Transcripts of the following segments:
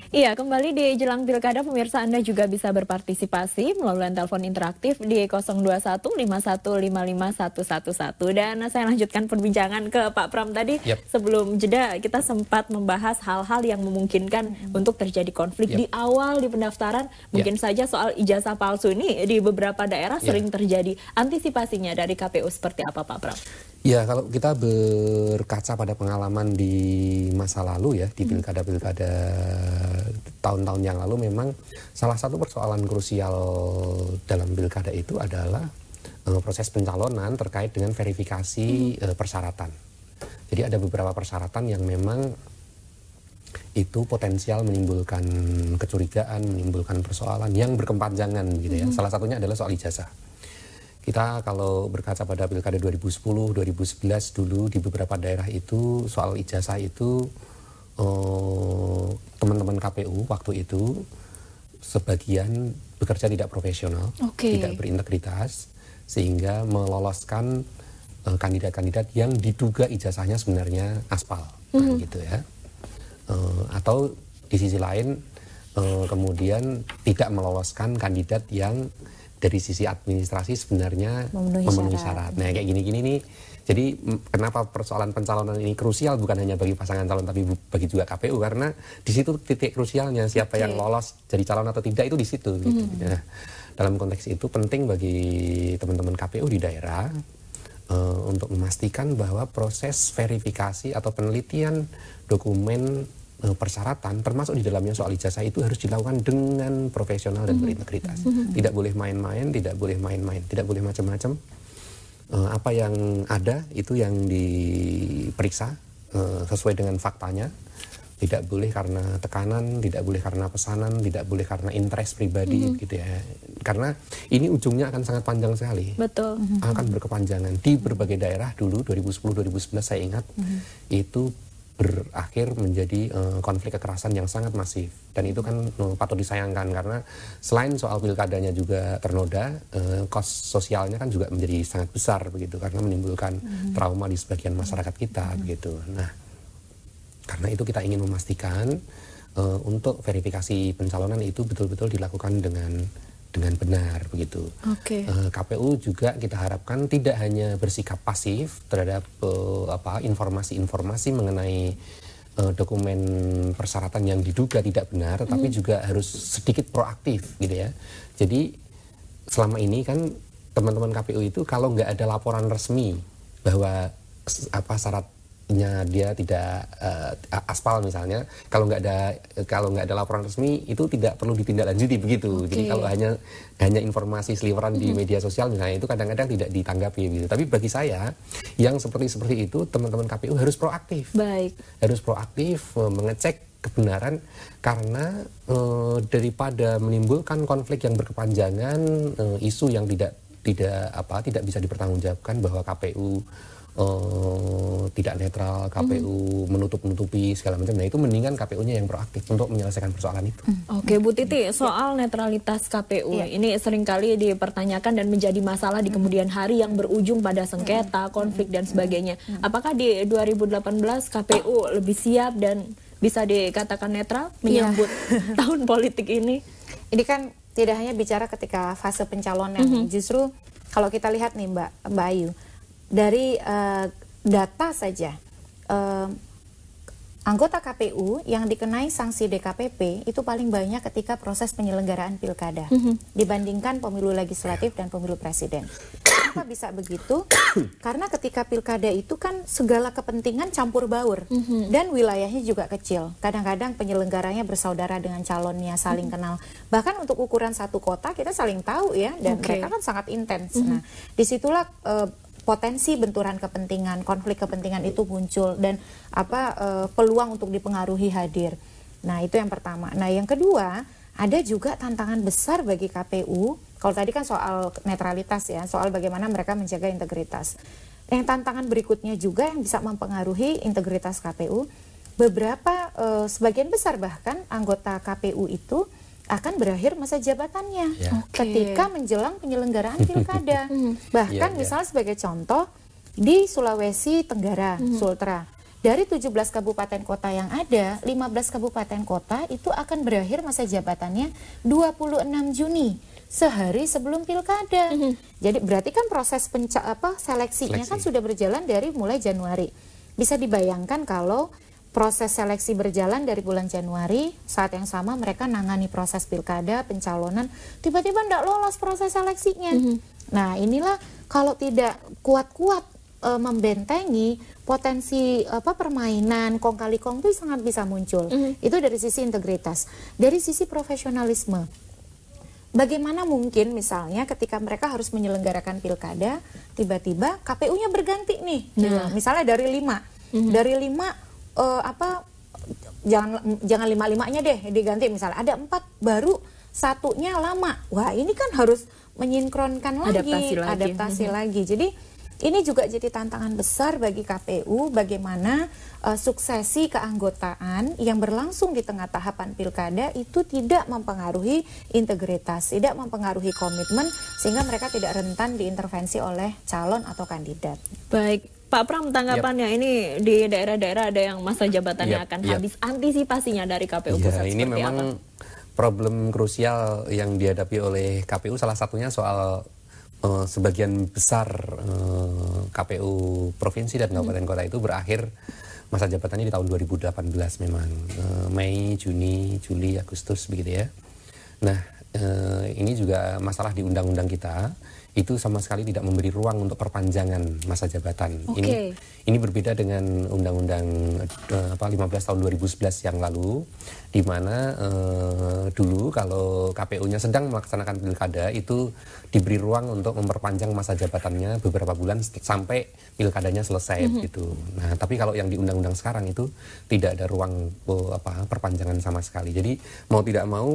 Iya, kembali di Jelang Pilkada, pemirsa Anda juga bisa berpartisipasi melalui telepon interaktif di 02151555111. Dan saya lanjutkan perbincangan ke Pak Pram tadi. Sebelum jeda, kita sempat membahas hal-hal yang memungkinkan untuk terjadi konflik di awal di pendaftaran. Mungkin saja soal ijazah palsu ini di beberapa daerah sering terjadi. Antisipasinya dari KPU seperti apa, Pak Pram? Ya, kalau kita berkaca pada pengalaman di masa lalu ya, di pilkada-pilkada tahun-tahun yang lalu, memang salah satu persoalan krusial dalam pilkada itu adalah proses pencalonan terkait dengan verifikasi persyaratan. Jadi ada beberapa persyaratan yang memang itu potensial menimbulkan kecurigaan, menimbulkan persoalan yang berkepanjangan gitu ya. Salah satunya adalah soal ijazah. Kita kalau berkaca pada pilkada 2010, 2011 dulu di beberapa daerah itu soal ijazah itu teman-teman KPU waktu itu sebagian bekerja tidak profesional, tidak berintegritas, sehingga meloloskan kandidat-kandidat yang diduga ijazahnya sebenarnya aspal, gitu ya. Atau di sisi lain kemudian tidak meloloskan kandidat yang dari sisi administrasi sebenarnya memenuhi syarat. Nah, kayak gini-gini nih. Jadi kenapa persoalan pencalonan ini krusial bukan hanya bagi pasangan calon tapi bagi juga KPU, karena di situ titik krusialnya siapa yang lolos jadi calon atau tidak itu di situ. Gitu. Nah, dalam konteks itu penting bagi teman-teman KPU di daerah untuk memastikan bahwa proses verifikasi atau penelitian dokumen persyaratan termasuk di dalamnya soal ijazah itu harus dilakukan dengan profesional dan berintegritas. Tidak boleh main-main, tidak boleh main-main, tidak boleh macam-macam. Apa yang ada itu yang diperiksa sesuai dengan faktanya. Tidak boleh karena tekanan, tidak boleh karena pesanan, tidak boleh karena interest pribadi gitu ya. Karena ini ujungnya akan sangat panjang sekali. Betul. Akan berkepanjangan di berbagai daerah dulu 2010-2011 saya ingat itu berakhir menjadi konflik kekerasan yang sangat masif, dan itu kan patut disayangkan karena selain soal pilkadanya juga ternoda, kos sosialnya kan juga menjadi sangat besar begitu karena menimbulkan trauma di sebagian masyarakat kita begitu. Nah, karena itu kita ingin memastikan untuk verifikasi pencalonan itu betul-betul dilakukan dengan benar begitu. KPU juga kita harapkan tidak hanya bersikap pasif terhadap informasi-informasi mengenai dokumen persyaratan yang diduga tidak benar, tetapi juga harus sedikit proaktif gitu ya. Jadi selama ini kan teman-teman KPU itu kalau nggak ada laporan resmi bahwa syaratnya dia tidak aspal misalnya, kalau nggak ada laporan resmi itu tidak perlu ditindaklanjuti begitu. Jadi kalau hanya informasi seliweran di media sosial misalnya itu kadang-kadang tidak ditanggapi gitu. Tapi bagi saya yang seperti itu teman-teman KPU harus proaktif. Harus proaktif mengecek kebenaran, karena daripada menimbulkan konflik yang berkepanjangan, isu yang tidak bisa dipertanggungjawabkan bahwa KPU tidak netral, KPU menutup-nutupi segala macam. Nah, itu mendingan KPU-nya yang proaktif untuk menyelesaikan persoalan itu. Oke, Bu Titi, soal netralitas KPU ini seringkali dipertanyakan dan menjadi masalah di kemudian hari yang berujung pada sengketa, konflik dan sebagainya. Apakah di 2018 KPU lebih siap dan bisa dikatakan netral menyambut tahun politik ini? Ini kan tidak hanya bicara ketika fase pencalonan, justru kalau kita lihat nih Mbak Ayu, dari data saja, anggota KPU yang dikenai sanksi DKPP itu paling banyak ketika proses penyelenggaraan pilkada dibandingkan pemilu legislatif dan pemilu presiden. Kenapa bisa begitu? Karena ketika pilkada itu kan segala kepentingan campur baur dan wilayahnya juga kecil. Kadang-kadang penyelenggaranya bersaudara dengan calonnya, saling kenal. Bahkan untuk ukuran satu kota kita saling tahu ya, dan mereka kan sangat intens. Nah, disitulah potensi benturan kepentingan, konflik kepentingan itu muncul, dan peluang untuk dipengaruhi hadir. Nah, itu yang pertama. Nah, yang kedua, ada juga tantangan besar bagi KPU. Kalau tadi kan soal netralitas ya, soal bagaimana mereka menjaga integritas. Yang tantangan berikutnya juga yang bisa mempengaruhi integritas KPU, sebagian besar bahkan anggota KPU itu akan berakhir masa jabatannya ketika menjelang penyelenggaraan pilkada. Bahkan misalnya sebagai contoh di Sulawesi Tenggara, Sultra, dari 17 kabupaten kota yang ada, 15 kabupaten kota itu akan berakhir masa jabatannya 26 Juni, sehari sebelum pilkada. Jadi berarti kan proses seleksinya kan sudah berjalan dari mulai Januari. Bisa dibayangkan kalau proses seleksi berjalan dari bulan Januari, saat yang sama mereka nangani proses pilkada, pencalonan, tiba-tiba tidak lolos proses seleksinya. Nah inilah kalau tidak kuat-kuat membentengi, potensi permainan kong kali kong itu sangat bisa muncul. Itu dari sisi integritas. Dari sisi profesionalisme, bagaimana mungkin misalnya ketika mereka harus menyelenggarakan pilkada, tiba-tiba KPU-nya berganti nih, misalnya dari 5, dari 5 jangan 5-5-nya deh diganti, misalnya ada 4 baru, 1-nya lama. Wah ini kan harus menyinkronkan adaptasi lagi. Jadi ini juga jadi tantangan besar bagi KPU, bagaimana suksesi keanggotaan yang berlangsung di tengah tahapan pilkada itu tidak mempengaruhi integritas, tidak mempengaruhi komitmen, sehingga mereka tidak rentan diintervensi oleh calon atau kandidat. Baik, Pak Pram, tanggapannya ini di daerah-daerah ada yang masa jabatannya akan habis, antisipasinya dari KPU pusat ini seperti memang problem krusial yang dihadapi oleh KPU, salah satunya soal sebagian besar KPU provinsi dan kabupaten kota itu berakhir masa jabatannya di tahun 2018 memang, Mei, Juni, Juli, Agustus begitu ya. Nah ini juga masalah di undang-undang kita, itu sama sekali tidak memberi ruang untuk perpanjangan masa jabatan. Ini berbeda dengan Undang-Undang 15 tahun 2011 yang lalu, di mana dulu kalau KPU-nya sedang melaksanakan pilkada itu diberi ruang untuk memperpanjang masa jabatannya beberapa bulan sampai pilkadanya selesai gitu. Nah, tapi kalau yang di undang-undang sekarang itu tidak ada ruang perpanjangan sama sekali. Jadi mau tidak mau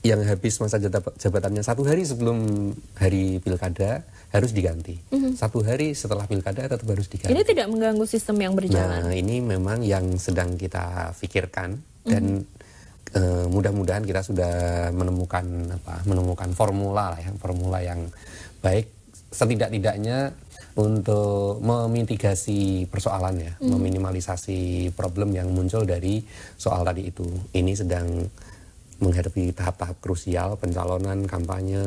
yang habis masa jabatannya 1 hari sebelum hari pilkada harus diganti. 1 hari setelah pilkada tetap harus diganti. Ini tidak mengganggu sistem yang berjalan. Nah, ini memang yang sedang kita pikirkan dan mudah-mudahan kita sudah menemukan formula yang baik, setidak-tidaknya untuk memitigasi persoalan ya, meminimalisasi problem yang muncul dari soal tadi itu. Ini sedang menghadapi tahap-tahap krusial, pencalonan, kampanye,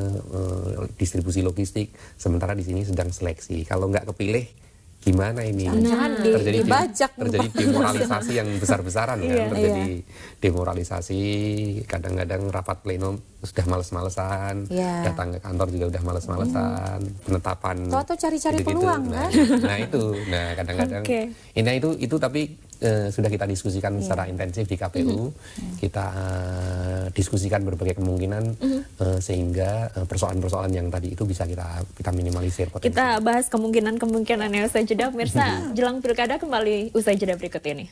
distribusi logistik, sementara di sini sedang seleksi. Kalau nggak kepilih, gimana ini? Terjadi demoralisasi yang besar-besaran kan, terjadi demoralisasi, kadang-kadang rapat pleno sudah males-malesan, datang ke kantor juga udah males-malesan, penetapan atau cari-cari peluang kan? Nah kadang-kadang itu tapi sudah kita diskusikan secara intensif di KPU, kita diskusikan berbagai kemungkinan sehingga persoalan-persoalan yang tadi itu bisa kita minimalisir potensi. Kita bahas kemungkinan-kemungkinan yang usai jeda, pemirsa. Jelang pilkada kembali usai jeda berikut ini.